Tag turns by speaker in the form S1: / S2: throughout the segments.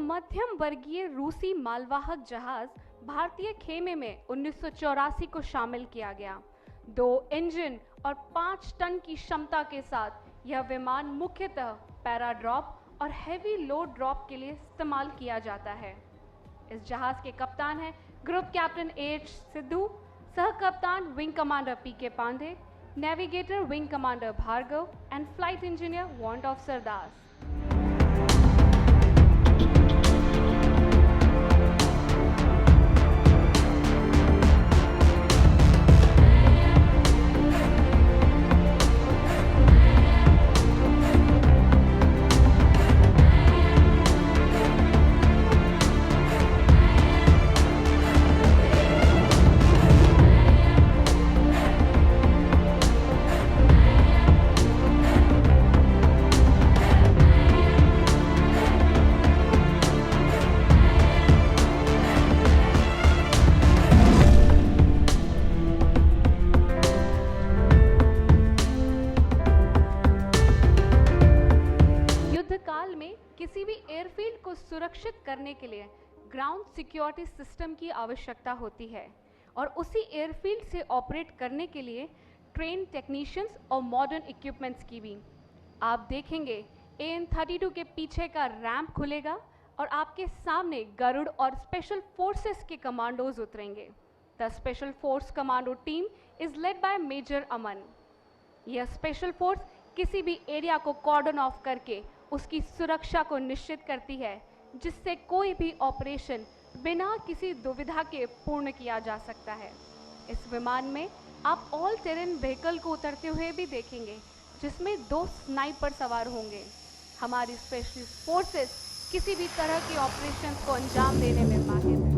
S1: मध्यम वर्गीय रूसी मालवाहक जहाज भारतीय खेमे में 1984 को शामिल किया गया। 2 इंजन और 5 टन की क्षमता के साथ यह विमान मुख्यतः पैराड्रॉप और हैवी लोड ड्रॉप के लिए इस्तेमाल किया जाता है। इस जहाज के कप्तान हैं ग्रुप कैप्टन एच सिद्धू, सह कप्तान wing commander PK Pandey, navigator wing commander Bhargava and flight engineer warrant officer Das. काल में किसी भी एयरफील्ड को सुरक्षित करने के लिए ग्राउंड सिक्योरिटी सिस्टम की आवश्यकता होती है और उसी एयरफील्ड से ऑपरेट करने के लिए ट्रेन टेक्नीशियंस और मॉडर्न इक्विपमेंट्स की भी। आप देखेंगे AN-32 के पीछे का रैंप खुलेगा और आपके सामने गरुड़ और स्पेशल फोर्सेस के कमांडोज उतरेंगे। The special force commando team is led by major Aman. यह स्पेशल फोर्स किसी भी एरिया को कॉर्डन ऑफ करके उसकी सुरक्षा को निश्चित करती है, जिससे कोई भी ऑपरेशन बिना किसी दुविधा के पूर्ण किया जा सकता है। इस विमान में आप ऑल टेरेन व्हीकल को उतरते हुए भी देखेंगे, जिसमें 2 स्नाइपर सवार होंगे। हमारी स्पेशल फोर्सेस किसी भी तरह के ऑपरेशंस को अंजाम देने में माहिर है।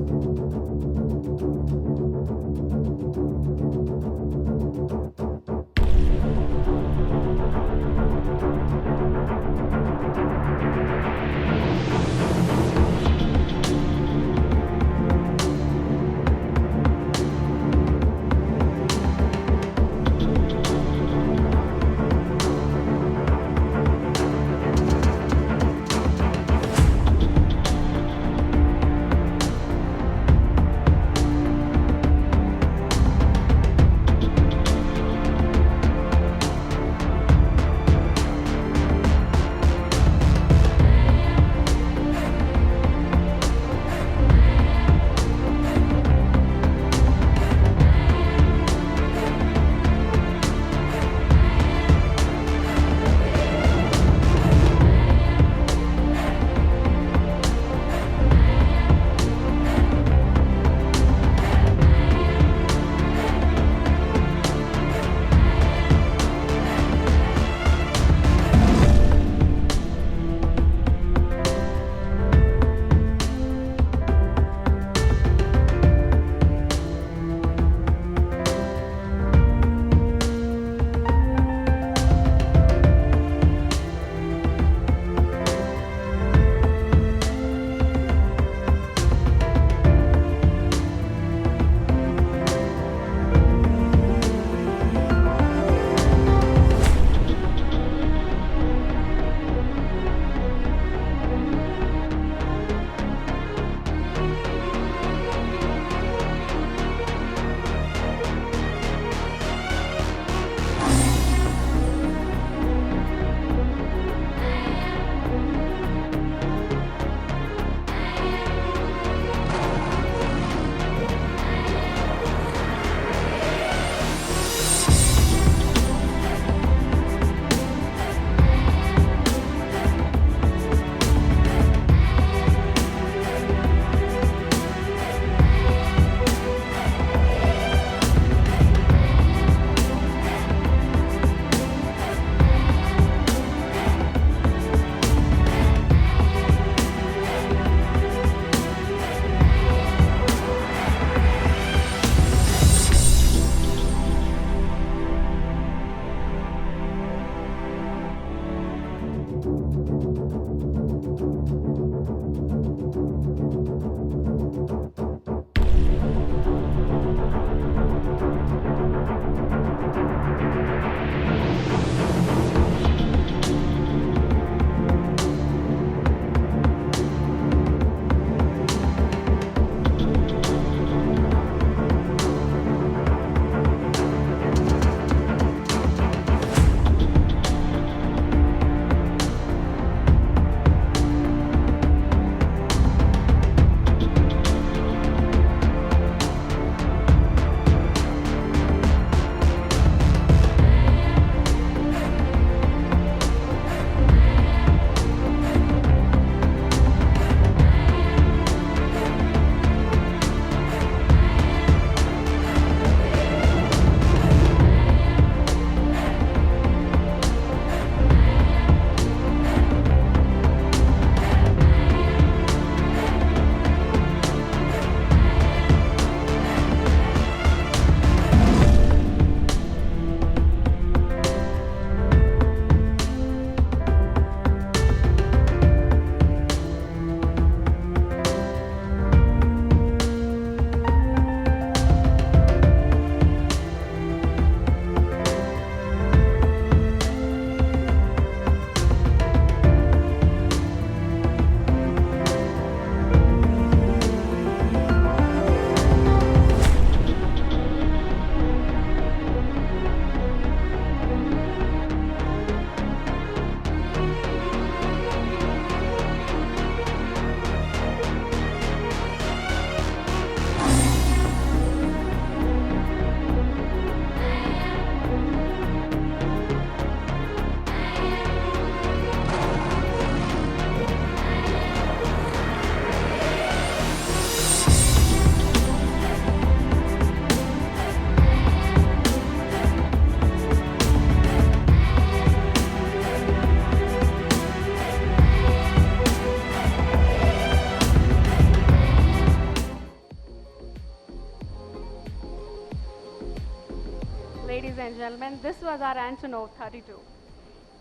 S1: ladies and gentlemen, this was our Antonov 32.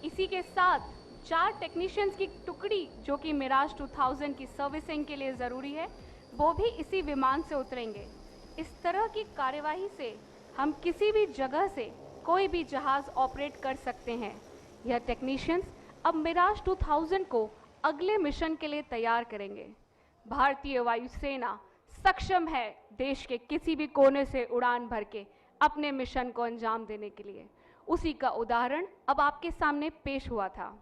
S1: इसी के साथ 4 टेक्नीशियंस की टुकड़ी जो कि मिराज 2000 की सर्विसिंग के लिए ज़रूरी है, वो भी इसी विमान से उतरेंगे। इस तरह की कार्यवाही से हम किसी भी जगह से कोई भी जहाज़ ऑपरेट कर सकते हैं। यह टेक्नीशियंस अब मिराज 2000 को अगले मिशन के लिए तैयार करेंगे। भारतीय वायुसेना सक्षम है देश के किसी भी कोने से उड़ान भर के अपने मिशन को अंजाम देने के लिए। उसी का उदाहरण अब आपके सामने पेश हुआ था।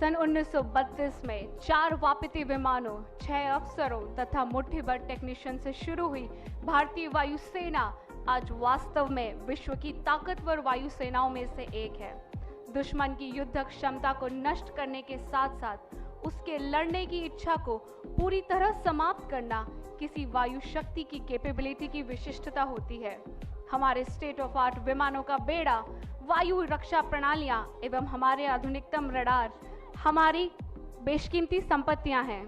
S1: सन 1932 में 4 वापती विमानों, 6 अफसरों तथा मुट्ठीभर टेक्नीशियन से शुरू हुई भारतीय वायुसेना आज वास्तव में विश्व की ताकतवर वायुसेनाओं में से एक है। दुश्मन की युद्ध क्षमता को नष्ट करने के साथ साथ उसके लड़ने की इच्छा को पूरी तरह समाप्त करना किसी वायु शक्ति की कैपेबिलिटी की विशिष्टता होती है। हमारे स्टेट ऑफ आर्ट विमानों का बेड़ा, वायु रक्षा प्रणालियां एवं हमारे आधुनिकतम रडार हमारी बेशकीमती संपत्तियां हैं।